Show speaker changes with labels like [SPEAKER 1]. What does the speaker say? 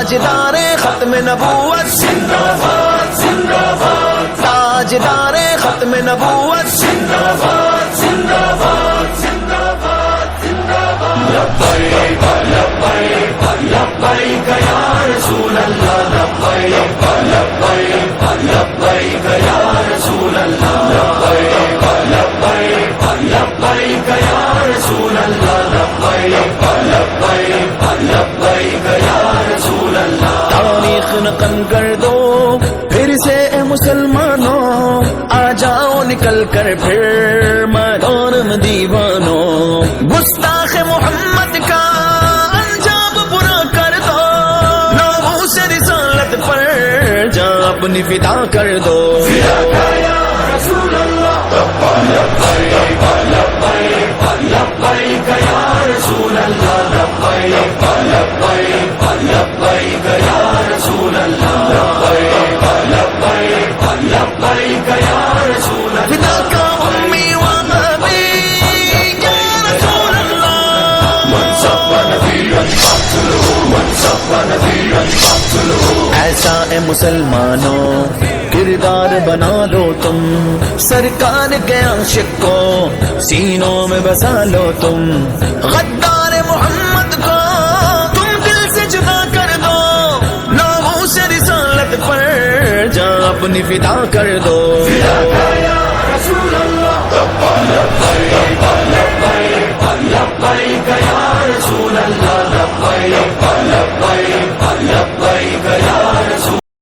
[SPEAKER 1] تاجدار ختم نبوت زندہ باد زندہ باد، تاجدار ختم نبوت زندہ باد زندہ باد زندہ باد زندہ باد۔ لبیک لبیک لبیک یا رسول اللہ، لبیک لبیک لبیک یا رسول اللہ، لبیک لبیک لبیک یا رسول اللہ، لبیک لبیک لبیک یا رسول اللہ۔ تاریخ نقل کر دو پھر سے اے مسلمانوں، آ جاؤ نکل کر پھر میدان دیوانوں، گستاخ محمد کا انجام برا کر دو، ناموس رسالت پر جان اپنی فدا کر دو۔ رسول اللہ لبیک لبیک لبیک یا رسول اللہ، لبیک لبیک لبیک یا رسول اللہ، لبیک لبیک لبیک یا رسول اللہ، فداک امی و ابی یا رسول اللہ، من سب نبیا فاقتلہ، من سب نبیا فاقتلہ۔ ایسا اے مسلمانوں کردار بنا لو تم، سرکار کے عاشق کو سینوں میں بسا لو تم، غدار محمد کو تم دل سے جدا کر دو، ناموس رسالت پر جان اپنی فدا کر دو۔ رسول اللہ لبیک لبیک لبیک یا رسول اللہ، لبیک لبیک لبیک